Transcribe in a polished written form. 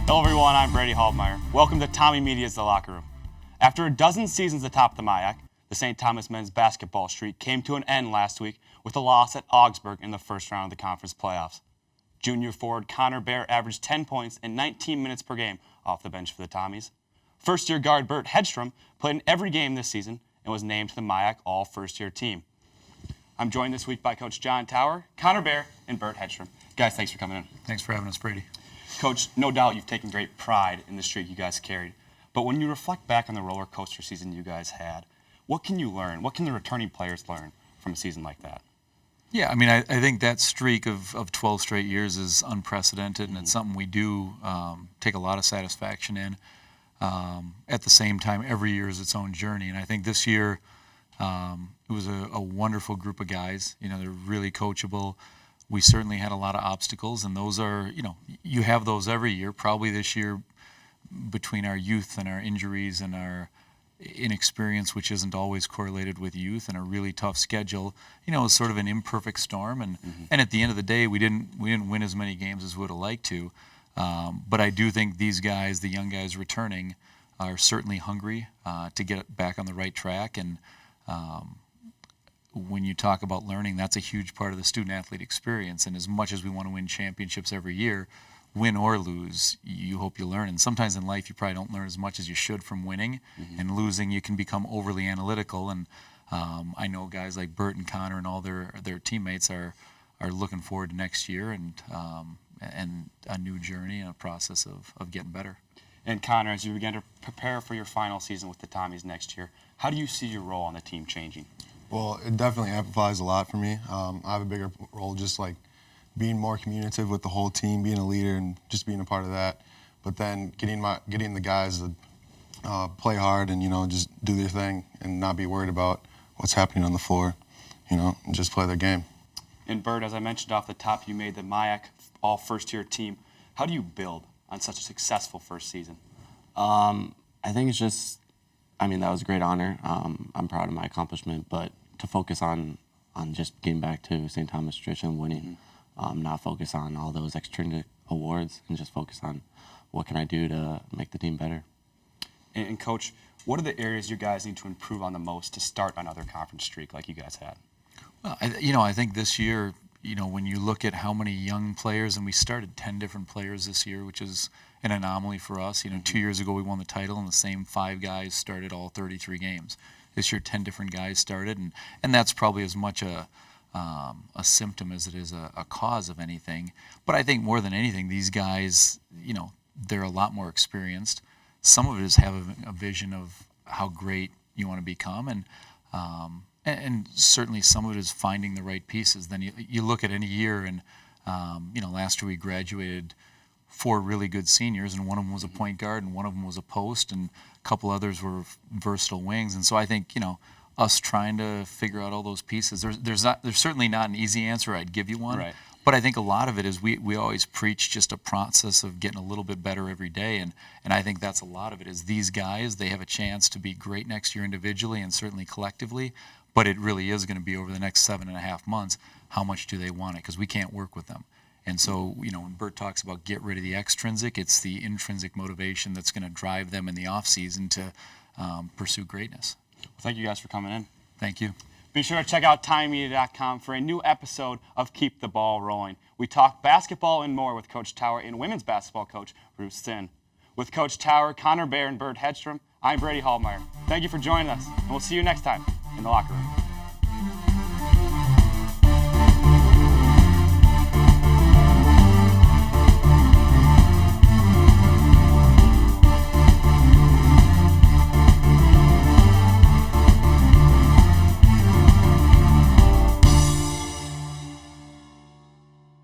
Hello everyone, I'm Brady Halbmaier. Welcome to TommieMedia's The Locker Room. After a dozen seasons atop the MIAC, the St. Thomas men's basketball streak came to an end last week with a loss at Augsburg in the first round of the conference playoffs. Junior forward Connor Bair averaged 10 points and 19 minutes per game off the bench for the Tommies. First-year guard Burt Hedstrom played in every game this season and was named to the MIAC All-First-Year team. I'm joined this week by Coach John Tower, Connor Bair, and Burt Hedstrom. Guys, thanks for coming in. Thanks for having us, Brady. Coach, no doubt you've taken great pride in the streak you guys carried. But when you reflect back on the roller coaster season you guys had, what can you learn? What can the returning players learn from a season like that? Yeah, I mean, I think that streak of 12 straight years is unprecedented, and it's something we do take a lot of satisfaction in. At the same time, every year is its own journey, and I think this year it was a wonderful group of guys. You know, they're really coachable. We certainly had a lot of obstacles, and those are, you know, you have those every year. Probably this year, between our youth and our injuries and our inexperience, which isn't always correlated with youth, and a really tough schedule, you know, it was sort of an imperfect storm. And at the end of the day, we didn't win as many games as we would have liked to. But I do think these guys, the young guys returning, are certainly hungry to get back on the right track. And when you talk about learning, that's a huge part of the student-athlete experience. And as much as we want to win championships every year, win or lose, you hope you learn. And sometimes in life, you probably don't learn as much as you should from winning. And losing, you can become overly analytical. And I know guys like Burt and Connor and all their teammates are looking forward to next year and a new journey and a process of getting better. And Connor, as you begin to prepare for your final season with the Tommies next year, how do you see your role on the team changing? Well, it definitely amplifies a lot for me. I have a bigger role, just like being more communicative with the whole team, being a leader, and just being a part of that. But then getting the guys to play hard and, you know, just do their thing and not be worried about what's happening on the floor, you know, and just play their game. And Burt, as I mentioned off the top, you made the MIAC All-First-Year team. How do you build on such a successful first season? I think it's just, I mean, that was a great honor. I'm proud of my accomplishment, but to focus on just getting back to St. Thomas tradition and winning, not focus on all those extrinsic awards, and just focus on what can I do to make the team better. And Coach, what are the areas you guys need to improve on the most to start another conference streak like you guys had? Well, I think this year, you know, when you look at how many young players, and we started 10 different players this year, which is an anomaly for us. You know, 2 years ago we won the title, and the same 5 guys started all 33 games. This year, 10 different guys started, and that's probably as much a symptom as it is a cause of anything. But I think more than anything, these guys, you know, they're a lot more experienced. Some of it is having a vision of how great you want to become, and certainly some of it is finding the right pieces. Then you look at any year, and you know, last year we graduated 4 really good seniors, and one of them was a point guard, and one of them was a post, and a couple others were versatile wings. And so I think, you know, us trying to figure out all those pieces, there's certainly not an easy answer. I'd give you one, right. But I think a lot of it is we always preach just a process of getting a little bit better every day, and I think that's a lot of it. Is these guys, they have a chance to be great next year individually and certainly collectively, but it really is going to be over the next 7.5 months. How much do they want it? Because we can't work with them. And so, you know, when Burt talks about get rid of the extrinsic, it's the intrinsic motivation that's going to drive them in the off season to pursue greatness. Well, thank you guys for coming in. Thank you. Be sure to check out TommieMedia.com for a new episode of Keep the Ball Rolling. We talk basketball and more with Coach Tower and women's basketball coach Ruth Sin. With Coach Tower, Connor Bair, and Burt Hedstrom, I'm Brady Halbmaier. Thank you for joining us, and we'll see you next time in the locker room.